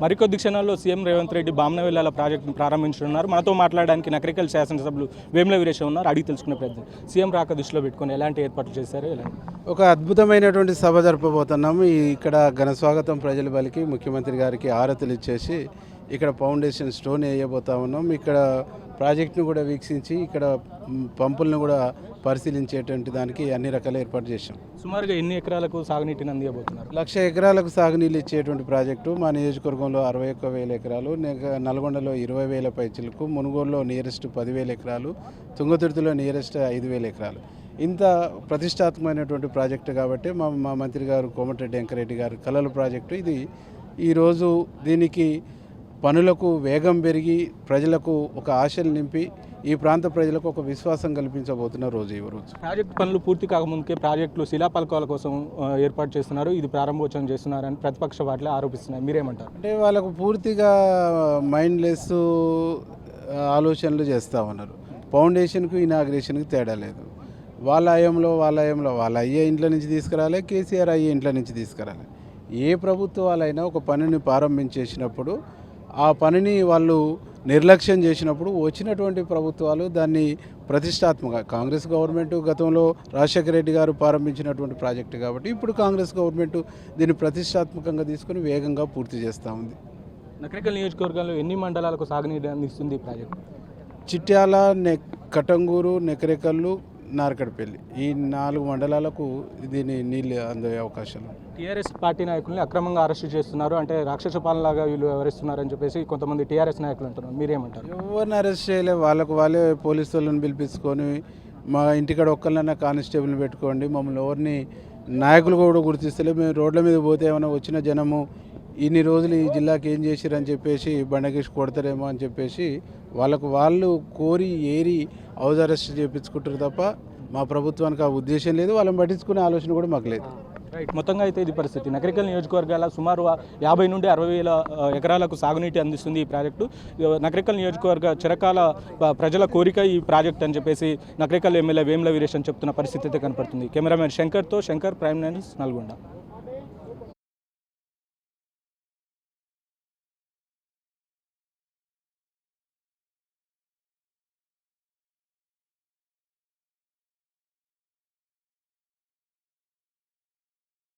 మరికొద్ది క్షణాల్లో సీఎం రేవంత్ రెడ్డి బామ్నవెల్లాల ప్రాజెక్టును ప్రారంభించనున్నారు. మనతో మాట్లాడడానికి నకరికల్ శాసనసభ్యులు వేముల వీరేశ ఉన్నారు. అడిగి తెలుసుకునే ప్రయత్నం. సీఎం రాక దృష్టిలో పెట్టుకొని ఎలాంటి ఏర్పాట్లు చేశారు? ఒక అద్భుతమైనటువంటి సభ జరపబోతున్నాము. ఇక్కడ ఘన స్వాగతం ప్రజల బలికి ముఖ్యమంత్రి గారికి ఆరతులు ఇచ్చేసి ఇక్కడ ఫౌండేషన్ స్టోన్ వేయబోతా ఉన్నాం. ఇక్కడ ప్రాజెక్టును కూడా వీక్షించి ఇక్కడ పంపులను కూడా పరిశీలించేటువంటి దానికి అన్ని రకాల ఏర్పాటు చేశాం. సుమారుగా ఎన్ని ఎకరాలకు సాగునీటిని అందియబోతున్నారు? 1,00,000 ఎకరాలకు సాగునీళ్ళు ఇచ్చేటువంటి ప్రాజెక్టు మా నియోజకవర్గంలో 61,000 ఎకరాలు, నల్గొండలో 20,000 పైచిలకు, మునుగోడులో నియరెస్ట్ 10,000 ఎకరాలు, తుంగతుర్తిలో నియరెస్ట్ 5,000 ఎకరాలు. ఇంత ప్రతిష్టాత్మకమైనటువంటి ప్రాజెక్టు కాబట్టి మా మంత్రి గారు కోమటిరెడ్డి వెంకరెడ్డి గారు కలల ప్రాజెక్టు ఇది. ఈరోజు దీనికి పనులకు వేగం పెరిగి ప్రజలకు ఒక ఆశలు నింపి ఈ ప్రాంత ప్రజలకు ఒక విశ్వాసం కల్పించబోతున్న రోజు ఈ రోజు. ప్రాజెక్టు పనులు పూర్తి కాకముందుకే ప్రాజెక్టులు శిలాపలకాల కోసం ఏర్పాటు చేస్తున్నారు, ఇది ప్రారంభోత్సవం చేస్తున్నారని ప్రతిపక్ష వాటిలో ఆరోపిస్తున్నారు. మీరేమంటారు? అంటే వాళ్ళకు పూర్తిగా మైండ్లెస్ ఆలోచనలు చేస్తూ ఉన్నారు. ఫౌండేషన్కు ఇనాగ్రేషన్కి తేడా లేదు. వాళ్ళ హయాంలో వాళ్ళ అయ్యే ఇంట్లో నుంచి తీసుకురాలి, కేసీఆర్ అయ్యే ఇంట్లో నుంచి తీసుకురాలి. ఏ ప్రభుత్వాలైనా ఒక పనిని ప్రారంభించేసినప్పుడు ఆ పనిని వాళ్ళు నిర్లక్ష్యం చేసినప్పుడు వచ్చినటువంటి ప్రభుత్వాలు దాన్ని ప్రతిష్టాత్మక కాంగ్రెస్ గవర్నమెంట్ గతంలో రాజశేఖర రెడ్డి గారు ప్రారంభించినటువంటి ప్రాజెక్టు కాబట్టి ఇప్పుడు కాంగ్రెస్ గవర్నమెంట్ దీన్ని ప్రతిష్టాత్మకంగా తీసుకుని వేగంగా పూర్తి చేస్తూ ఉంది. నకరికల్ నియోజకవర్గంలో ఎన్ని మండలాలకు సాగునీరు అందిస్తుంది ఈ ప్రాజెక్టు? చిట్యాల, కటంగూరు, నెకరేకల్లు, నార్కడ్పల్లి ఈ 4 మండలాలకు దీని నీళ్ళు అందే అవకాశం. టీఆర్ఎస్ పార్టీ నాయకుల్ని అక్రమంగా అరెస్టు చేస్తున్నారు, అంటే రాక్షస పాలనలాగా వీళ్ళు వ్యవహరిస్తున్నారని చెప్పేసి కొంతమంది టీఆర్ఎస్ నాయకులు అంటున్నారు. మీరేమంటారు? ఎవరిని అరెస్ట్ చేయలే, వాళ్ళే పోలీసు వాళ్ళని పిలిపించుకొని మా ఇంటికాడ ఒక్కళ్ళన్నా కానిస్టేబుల్ని పెట్టుకోండి, మమ్మల్ని ఎవరిని నాయకులు కూడా గుర్తిస్తలే, మేము రోడ్ల మీద పోతే ఏమైనా వచ్చిన జనము ఇన్ని రోజులు ఈ జిల్లాకి ఏం చేసిరని చెప్పేసి బండకేసి కొడతారేమో అని చెప్పేసి వాళ్ళు కోరి ఏరి హౌస్ అరెస్ట్ చేయించుకుంటారు తప్ప మా ప్రభుత్వానికి ఆ ఉద్దేశం లేదు, వాళ్ళని పట్టించుకునే ఆలోచన కూడా మాకు లేదు. రైట్, మొత్తంగా అయితే ఇది పరిస్థితి. నకరికల్ నియోజకవర్గాల సుమారు 50 నుండి 60,000 ఎకరాలకు సాగునీటి అందిస్తుంది ఈ ప్రాజెక్టు. నకరికల్ నియోజకవర్గ చిరకాల ప్రజల కోరిక ఈ ప్రాజెక్ట్ అని చెప్పేసి నకరికల్ ఎమ్మెల్యే వేముల వీరేశ్ అని చెప్తున్న పరిస్థితి అయితే కనపడుతుంది. కెమెరామెన్ శంకర్తో శంకర్, ప్రైమ్ న్యూస్, నల్గొండ.